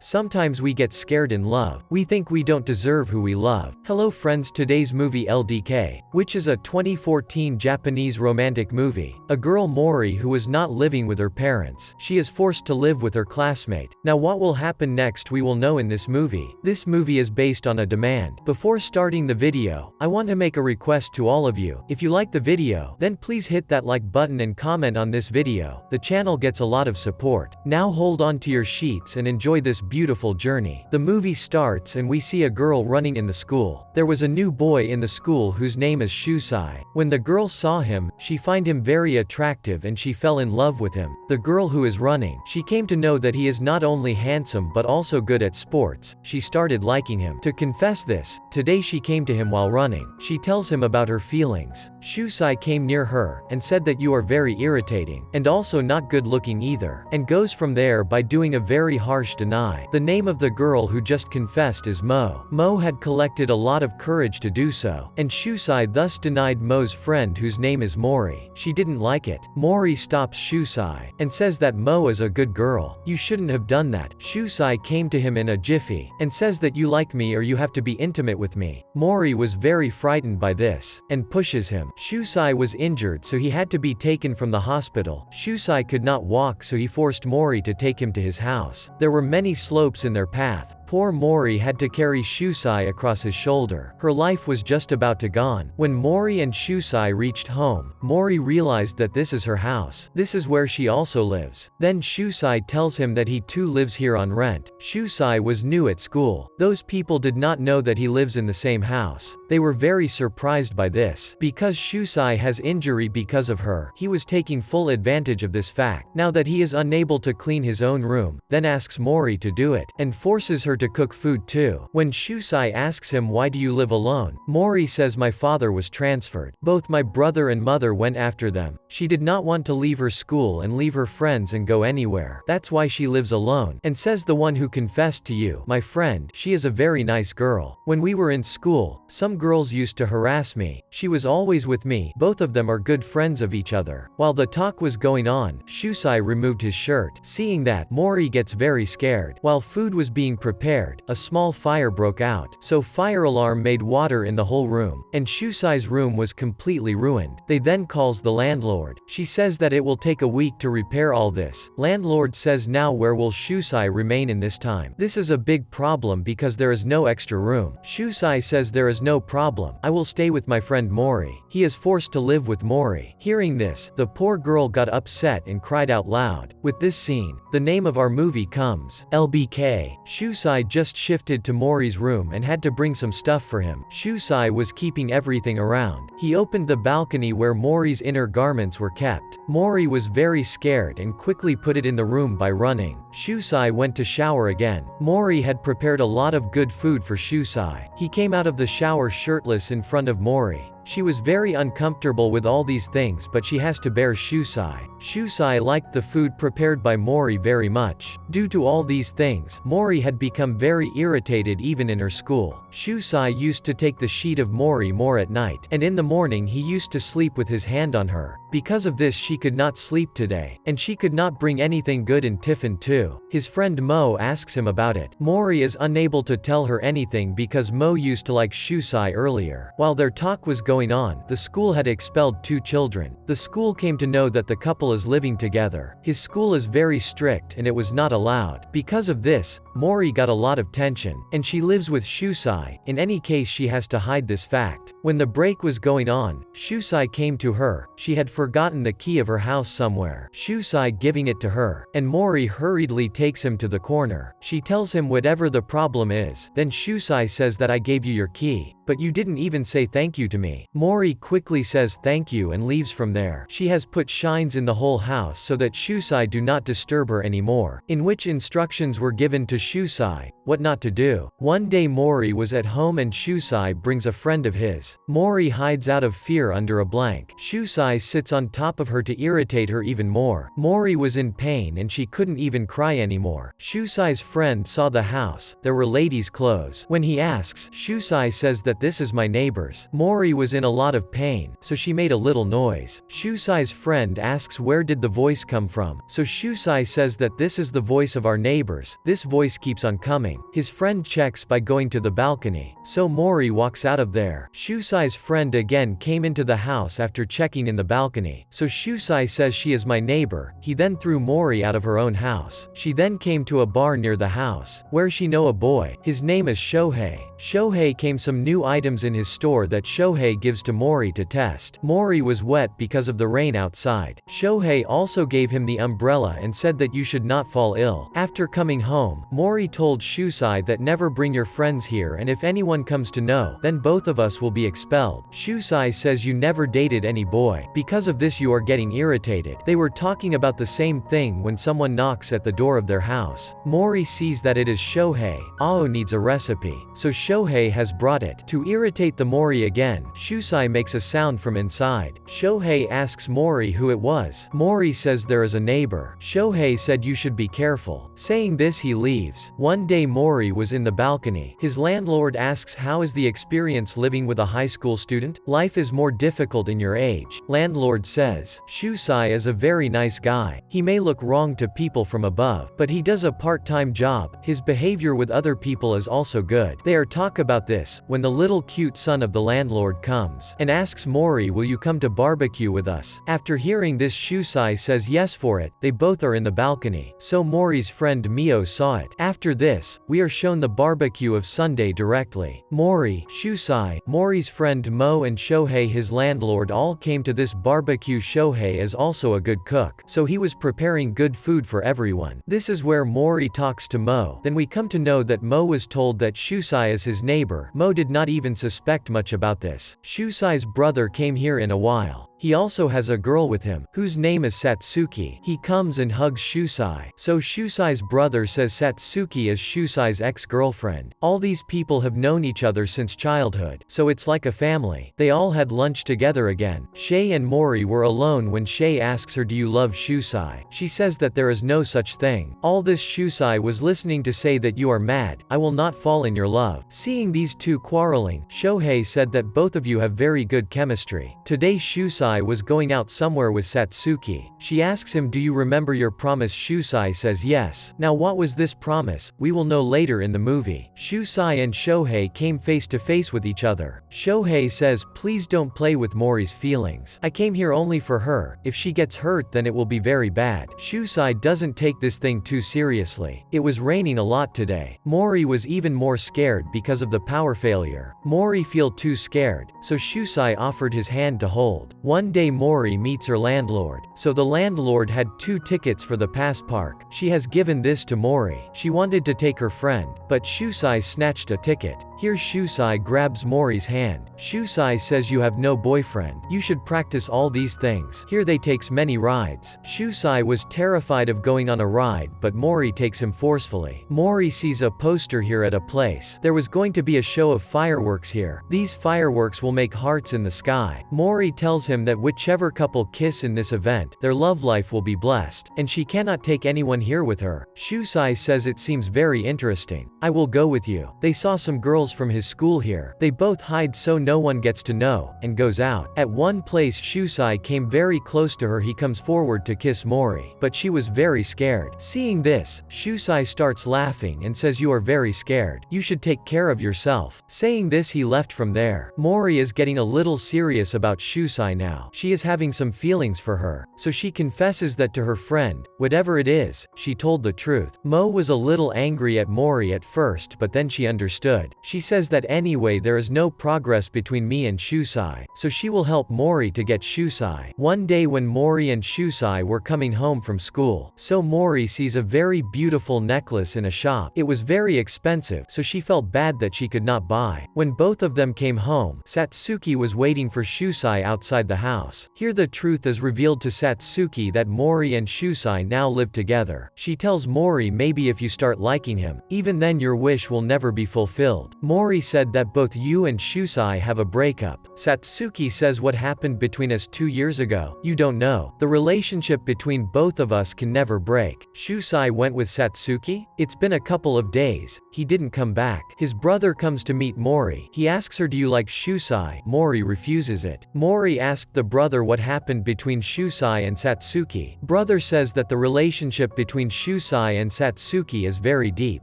Sometimes we get scared in love. We think we don't deserve who we love. Hello friends, today's movie LDK, which is a 2014 Japanese romantic movie. A girl Mori who is not living with her parents. She is forced to live with her classmate. Now what will happen next we will know in this movie. This movie is based on a demand. Before starting the video, I want to make a request to all of you. If you like the video, then please hit that like button and comment on this video. The channel gets a lot of support. Now hold on to your sheets and enjoy this beautiful journey. The movie starts and we see a girl running in the school. There was a new boy in the school whose name is Shusai. When the girl saw him, she find him very attractive and she fell in love with him. The girl who is running, she came to know that he is not only handsome but also good at sports. She started liking him. To confess this, today she came to him while running. She tells him about her feelings. Shusai came near her and said that you are very irritating and also not good looking either, and goes from there by doing a very harsh deny. The name of the girl who just confessed is Mo. Mo had collected a lot of courage to do so, and Shusai thus denied Mo's friend whose name is Mori. She didn't like it. Mori stops Shusai and says that Mo is a good girl. You shouldn't have done that. Shusai came to him in a jiffy and says that you like me or you have to be intimate with me. Mori was very frightened by this and pushes him. Shusai was injured so he had to be taken from the hospital. Shusai could not walk so he forced Mori to take him to his house. There were many slopes in their path. Poor Mori had to carry Shusai across his shoulder. Her life was just about to gone. When Mori and Shusai reached home, Mori realized that this is her house. This is where she also lives. Then Shusai tells him that he too lives here on rent. Shusai was new at school. Those people did not know that he lives in the same house. They were very surprised by this. Because Shusai has injury because of her, he was taking full advantage of this fact. Now that he is unable to clean his own room, then asks Mori to do it, and forces her to cook food too. When Shusai asks him why do you live alone, Mori says my father was transferred. Both my brother and mother went after them. She did not want to leave her school and leave her friends and go anywhere. That's why she lives alone, and says the one who confessed to you, my friend, she is a very nice girl. When we were in school, some girls used to harass me. She was always with me. Both of them are good friends of each other. While the talk was going on, Shusai removed his shirt. Seeing that, Mori gets very scared. While food was being prepared, a small fire broke out. So fire alarm made water in the whole room, and Shusai's room was completely ruined. They then calls the landlord. She says that it will take a week to repair all this. Landlord says now where will Shusai remain in this time? This is a big problem because there is no extra room. Shusai says there is no problem. I will stay with my friend Mori. He is forced to live with Mori. Hearing this, the poor girl got upset and cried out loud. With this scene, the name of our movie comes LBK. Shusai just shifted to Mori's room and had to bring some stuff for him. Shusai was keeping everything around. He opened the balcony where Mori's inner garments were kept. Mori was very scared and quickly put it in the room by running. Shusai went to shower again. Mori had prepared a lot of good food for Shusai. He came out of the shower shirtless in front of Mori. She was very uncomfortable with all these things but she has to bear Shusai. Shusai liked the food prepared by Mori very much. Due to all these things, Mori had become very irritated even in her school. Shusai used to take the sheet of Mori more at night, and in the morning he used to sleep with his hand on her. Because of this she could not sleep today, and she could not bring anything good in tiffin too. His friend Mo asks him about it. Mori is unable to tell her anything because Mo used to like Shusai earlier. While their talk was going on, the school had expelled 2 children. The school came to know that the couple is living together. His school is very strict and it was not allowed. Because of this, Mori got a lot of tension, and she lives with Shusai. In any case she has to hide this fact. When the break was going on, Shusai came to her. She had forgotten the key of her house somewhere. Shusai giving it to her, and Mori hurriedly takes him to the corner. She tells him whatever the problem is. Then Shusai says that I gave you your key, but you didn't even say thank you to me. Mori quickly says thank you and leaves from there. She has put shines in the whole house so that Shusai do not disturb her anymore, in which instructions were given to Shusai what not to do. One day Mori was at home and Shusai brings a friend of his. this. Mori hides out of fear under a blank. Shusai sits on top of her to irritate her even more. Mori was in pain and she couldn't even cry anymore. Shusai's friend saw the house. There were ladies' clothes. When he asks, Shusai says that this is my neighbor's. Mori was in a lot of pain, so she made a little noise. Shusai's friend asks where did the voice come from, so Shusai says that this is the voice of our neighbors. This voice keeps on coming. His friend checks by going to the balcony, so Mori walks out of there. Shusai's friend again came into the house after checking in the balcony, so Shusai says she is my neighbor. He then threw Mori out of her own house. She then came to a bar near the house, where she know a boy. His name is Shohei. Shohei came some new items in his store that Shohei gives to Mori to test. Mori was wet because of the rain outside. Shohei also gave him the umbrella and said that you should not fall ill. After coming home, Mori told Shusai that never bring your friends here, and if anyone comes to know, then both of us will be expelled. Shusai says you never dated any boy. Because of this you are getting irritated. They were talking about the same thing when someone knocks at the door of their house. Mori sees that it is Shohei. Ao needs a recipe, so Shohei has brought it. To irritate the Mori again, Shusai makes a sound from inside. Shohei asks Mori who it was. Mori says there is a neighbor. Shohei said you should be careful. Saying this he leaves. One day Mori was in the balcony. His landlord asks how is the experience living with a high school student? Life is more difficult in your age. Landlord says, Shusai is a very nice guy. He may look wrong to people from above, but he does a part-time job. His behavior with other people is also good. They are talk about this, when the little cute son of the landlord comes, and asks Mori will you come to barbecue with us? After hearing this Shusai says yes for it. They both are in the balcony, so Mori's friend Mio saw it. After this, we are shown the barbecue of Sunday directly. Mori, Shusai, Mori's friend Mo and Shohei his landlord all came to this barbecue. Shohei is also a good cook, so he was preparing good food for everyone. This is where Mori talks to Mo. Then we come to know that Mo was told that Shusai is his neighbor. Mo did not even suspect much about this. Shusai's brother came here in a while. He also has a girl with him, whose name is Satsuki. He comes and hugs Shusai. So Shusai's brother says Satsuki is Shusai's ex-girlfriend. All these people have known each other since childhood, so it's like a family. They all had lunch together again. Shay and Mori were alone when Shay asks her do you love Shusai? She says that there is no such thing. All this Shusai was listening to say that you are mad, I will not fall in your love. Seeing these two quarreling, Shohei said that both of you have very good chemistry. Today Shusai was going out somewhere with Satsuki. She asks him do you remember your promise? Shusai says yes. Now what was this promise? We will know later in the movie. Shusai and Shohei came face to face with each other. Shohei says please don't play with Mori's feelings. I came here only for her. If she gets hurt then it will be very bad. Shusai doesn't take this thing too seriously. It was raining a lot today. Mori was even more scared because of the power failure. Mori feel too scared, so Shusai offered his hand to hold. One day Mori meets her landlord. So the landlord had 2 tickets for the pass park. She has given this to Mori. She wanted to take her friend, but Shusai snatched a ticket. Here Shusai grabs Mori's hand. Shusai says you have no boyfriend. You should practice all these things. Here they takes many rides. Shusai was terrified of going on a ride, but Mori takes him forcefully. Mori sees a poster here at a place. There was going to be a show of fireworks here. These fireworks will make hearts in the sky. Mori tells him that whichever couple kiss in this event, their love life will be blessed, and she cannot take anyone here with her. Shusai says it seems very interesting. I will go with you. They saw some girls from his school here. They both hide so no one gets to know, and goes out. At one place Shusai came very close to her. He comes forward to kiss Mori, but she was very scared. Seeing this, Shusai starts laughing and says you are very scared. You should take care of yourself. Saying this he left from there. Mori is getting a little serious about Shusai now. She is having some feelings for her, so she confesses that to her friend. Whatever it is, she told the truth. Mo was a little angry at Mori at first, but then she understood. She says that anyway there is no progress between me and Shusai, so she will help Mori to get Shusai. One day when Mori and Shusai were coming home from school, so Mori sees a very beautiful necklace in a shop. It was very expensive, so she felt bad that she could not buy. When both of them came home, Satsuki was waiting for Shusai outside the house. Here the truth is revealed to Satsuki that Mori and Shusai now live together. She tells Mori maybe if you start liking him, even then your wish will never be fulfilled. Mori said that both you and Shusai have a breakup. Satsuki says what happened between us 2 years ago. You don't know. The relationship between both of us can never break. Shusai went with Satsuki? It's been a couple of days. He didn't come back. His brother comes to meet Mori. He asks her, do you like Shusai? Mori refuses it. Mori asked the brother what happened between Shusai and Satsuki. Brother says that the relationship between Shusai and Satsuki is very deep.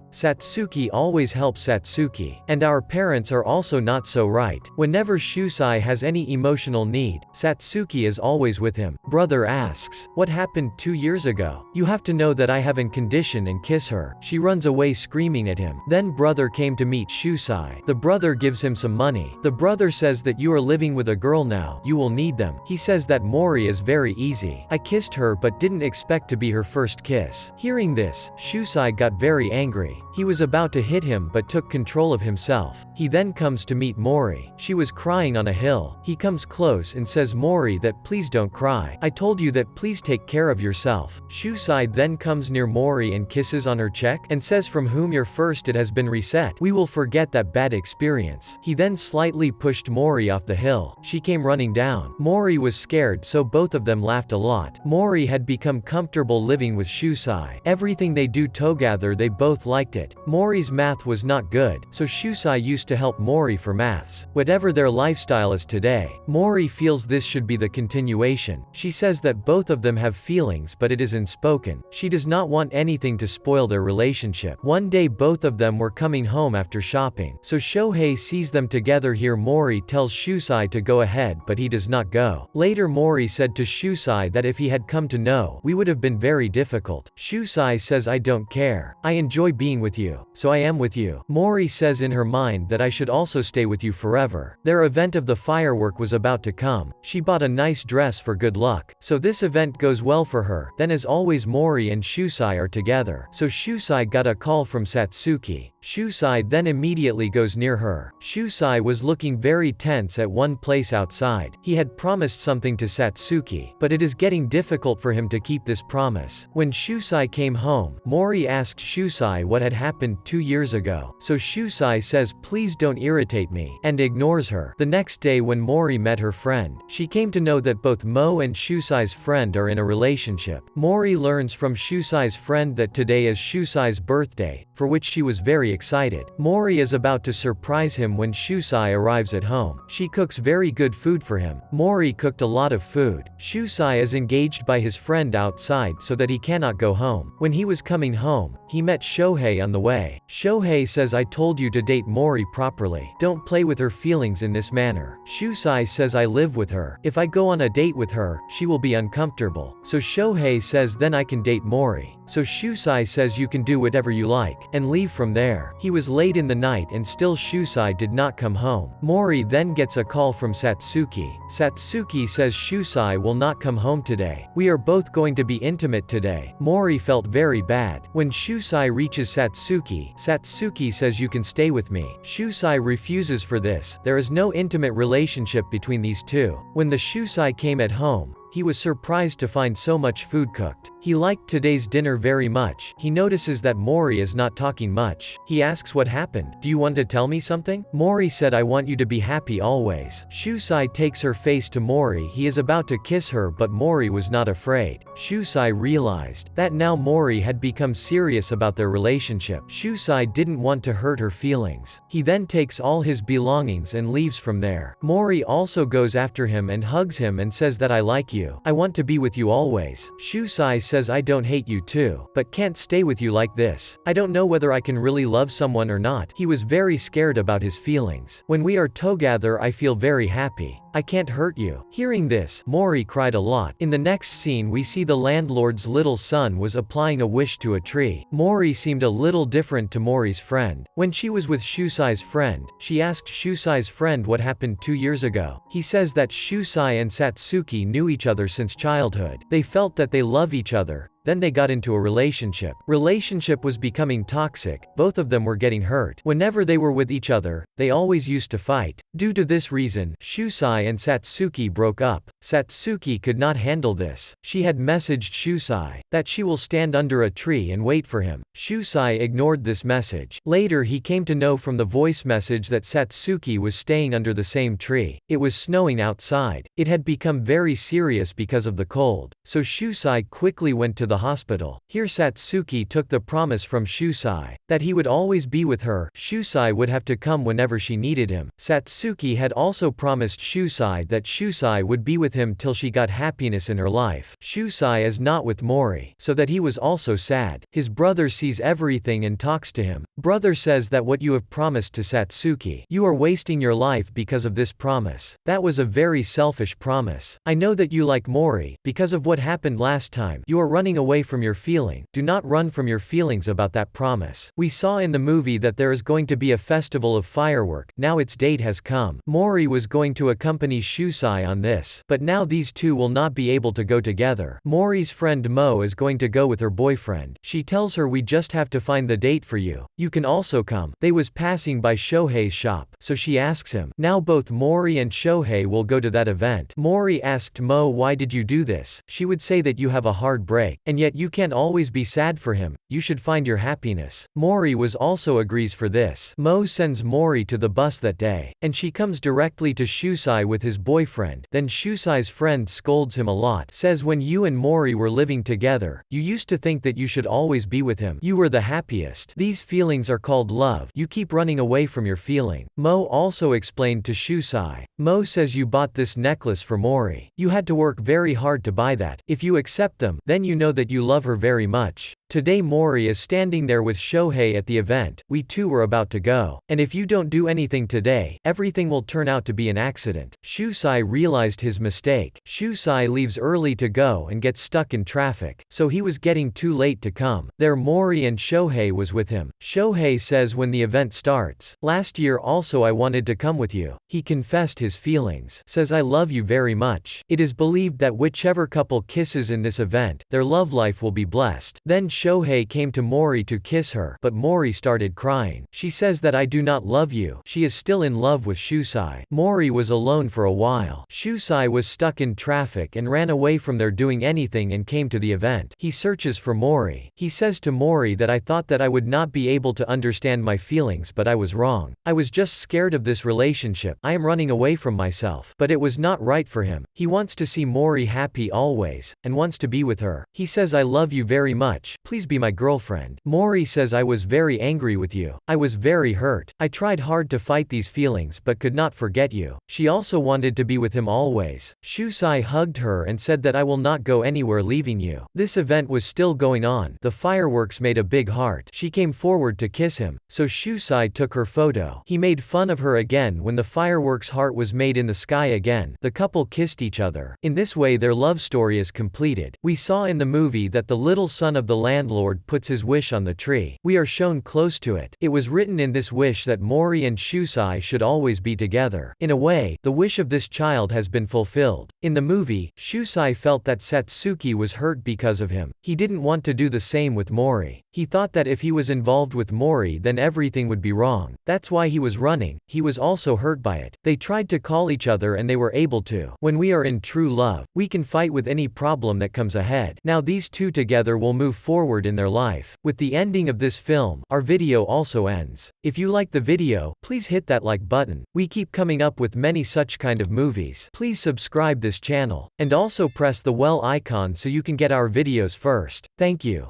Satsuki always helps Satsuki. And our parents are also not so right. Whenever Shusai has any emotional need, Satsuki is always with him. Brother asks, what happened 2 years ago? You have to know that I have an condition and kiss her. She runs away screaming at him. Then brother came to meet Shusai. The brother gives him some money. The brother says that you are living with a girl now. You will need them. He says that Mori is very easy. I kissed her but didn't expect to be her first kiss. Hearing this, Shusai got very angry. He was about to hit him but took control of himself. He then comes to meet Mori. She was crying on a hill. He comes close and says Mori that please don't cry. I told you that please take care of yourself. Shusai then comes near Mori and kisses on her cheek and says from whom you're first it has been reset. We will forget that bad experience. He then slightly pushed Mori off the hill. She came running down. Mori was scared so both of them laughed a lot. Mori had become comfortable living with Shusai. Everything they do together they both liked it. Mori's math was not good, so Shusai used to help Mori for maths. Whatever their lifestyle is today, Mori feels this should be the continuation. She says that both of them have feelings but it is unspoken. She does not want anything to spoil their relationship. One day both of them were coming home after shopping, so Shohei sees them together. Here Mori tells Shusai to go ahead but he does not go. Later Mori said to Shusai that if he had come to know, we would have been very difficult. Shusai says I don't care. I enjoy being with you, so I am with you. Mori says in her mind that I should also stay with you forever. Their event of the firework was about to come. She bought a nice dress for good luck, so this event goes well for her. Then as always Mori and Shusai are together, so Shusai got a call from Satsuki. Shusai then immediately goes near her. Shusai was looking very tense at one place outside. He had promised something to Satsuki, but it is getting difficult for him to keep this promise. When Shusai came home, Mori asked Shusai what had happened 2 years ago, so Shusai says please don't irritate me, and ignores her. The next day when Mori met her friend, she came to know that both Mo and Shusai's friend are in a relationship. Mori learns from Shusai's friend that today is Shusai's birthday, for which she was very excited. Mori is about to surprise him when Shusai arrives at home. She cooks very good food for him. Mori cooked a lot of food. Shusai is engaged by his friend outside so that he cannot go home. When he was coming home, he met Shohei on the way. Shohei says I told you to date Mori properly. Don't play with her feelings in this manner. Shusai says I live with her. If I go on a date with her, she will be uncomfortable. So Shohei says then I can date Mori. So Shusai says you can do whatever you like, and leave from there. He was late in the night and still Shusai did not come home. Mori then gets a call from Satsuki. Satsuki says Shusai will not come home today. We are both going to be intimate today. Mori felt very bad. When Shusai reaches Satsuki, Satsuki says you can stay with me. Shusai refuses for this. There is no intimate relationship between these two. When the Shusai came at home, he was surprised to find so much food cooked. He liked today's dinner very much. He notices that Mori is not talking much. He asks what happened. Do you want to tell me something? Mori said I want you to be happy always. Shusai takes her face to Mori. He is about to kiss her but Mori was not afraid. Shusai realized that now Mori had become serious about their relationship. Shusai didn't want to hurt her feelings. He then takes all his belongings and leaves from there. Mori also goes after him and hugs him and says that I like you. I want to be with you always. Shusai says I don't hate you too, but can't stay with you like this. I don't know whether I can really love someone or not. He was very scared about his feelings. When we are together I feel very happy. I can't hurt you. Hearing this, Mori cried a lot. In the next scene we see the landlord's little son was applying a wish to a tree. Mori seemed a little different to Mori's friend. When she was with Shusai's friend, she asked Shusai's friend what happened 2 years ago. He says that Shusai and Satsuki knew each other since childhood. They felt that they love each other, then they got into a relationship. Relationship was becoming toxic, both of them were getting hurt. Whenever they were with each other, they always used to fight. Due to this reason, Shusai and Satsuki broke up. Satsuki could not handle this. She had messaged Shusai that she will stand under a tree and wait for him. Shusai ignored this message. Later he came to know from the voice message that Satsuki was staying under the same tree. It was snowing outside. It had become very serious because of the cold. So Shusai quickly went to the hospital. Here Satsuki took the promise from Shusai that he would always be with her. Shusai would have to come whenever she needed him. Satsuki had also promised Shusai that Shusai would be with him till she got happiness in her life. Shusai is not with Mori, so that he was also sad. His brother sees everything and talks to him. Brother says that what you have promised to Satsuki, you are wasting your life because of this promise. That was a very selfish promise. I know that you like Mori, because of what happened last time. You are running away from your feeling. Do not run from your feelings about that promise. We saw in the movie that there is going to be a festival of firework. Now its date has come. Mori was going to accompany Shusai on this, but now these two will not be able to go together. Mori's friend Mo is going to go with her boyfriend. She tells her, we just have to find the date for you. You can also come. They was passing by Shohei's shop, so she asks him. Now both Mori and Shohei will go to that event. Mori asked Mo, why did you do this? She would say that you have a hard break, and yet you can't always be sad for him. You should find your happiness. Mori was also agrees for this. Mo sends Mori to the bus that day, and she comes directly to Shusai with his boyfriend. Then Shusai's friend scolds him a lot, says when you and Mori were living together, you used to think that you should always be with him. You were the happiest. These feelings are called love. You keep running away from your feeling. Mo also explained to Shusai. Mo says you bought this necklace for Mori. You had to work very hard to buy that. If you accept them, then you know that you love her very much. Today Mori is standing there with Shohei at the event. We two were about to go. And if you don't do anything today, everything will turn out to be an accident. Shusai realized his mistake. Shusai leaves early to go and gets stuck in traffic, so he was getting too late to come. There Mori and Shohei was with him. Shohei says when the event starts, last year also I wanted to come with you. He confessed his feelings. Says I love you very much. It is believed that whichever couple kisses in this event, their love life will be blessed. Then Shohei came to Mori to kiss her, but Mori started crying. She says that I do not love you. She is still in love with Shusai. Mori was alone for a while. Shusai was stuck in traffic and ran away from there doing anything and came to the event. He searches for Mori. He says to Mori that I thought that I would not be able to understand my feelings, but I was wrong. I was just scared of this relationship. I am running away from myself. But it was not right for him. He wants to see Mori happy always, and wants to be with her. He says I love you very much. Please be my girlfriend. Mori says I was very angry with you. I was very hurt. I tried hard to fight these feelings but could not forget you. She also wanted to be with him always. Shusai hugged her and said that I will not go anywhere leaving you. This event was still going on. The fireworks made a big heart. She came forward to kiss him, so Shusai took her photo. He made fun of her again when the fireworks heart was made in the sky again. The couple kissed each other. In this way their love story is completed. We saw in the movie that the little son of the landlord puts his wish on the tree. We are shown close to it. It was written in this wish that Mori and Shusai should always be together. In a way, the wish of this child has been fulfilled. In the movie, Shusai felt that Satsuki was hurt because of him. He didn't want to do the same with Mori. He thought that if he was involved with Mori then everything would be wrong. That's why he was running. He was also hurt by it. They tried to call each other and they were able to. When we are in true love, we can fight with any problem that comes ahead. Now these two together will move forward in their life. With the ending of this film, our video also ends. If you like the video, please hit that like button. We keep coming up with many such kind of movies. Please subscribe this channel, and also press the bell icon so you can get our videos first. Thank you.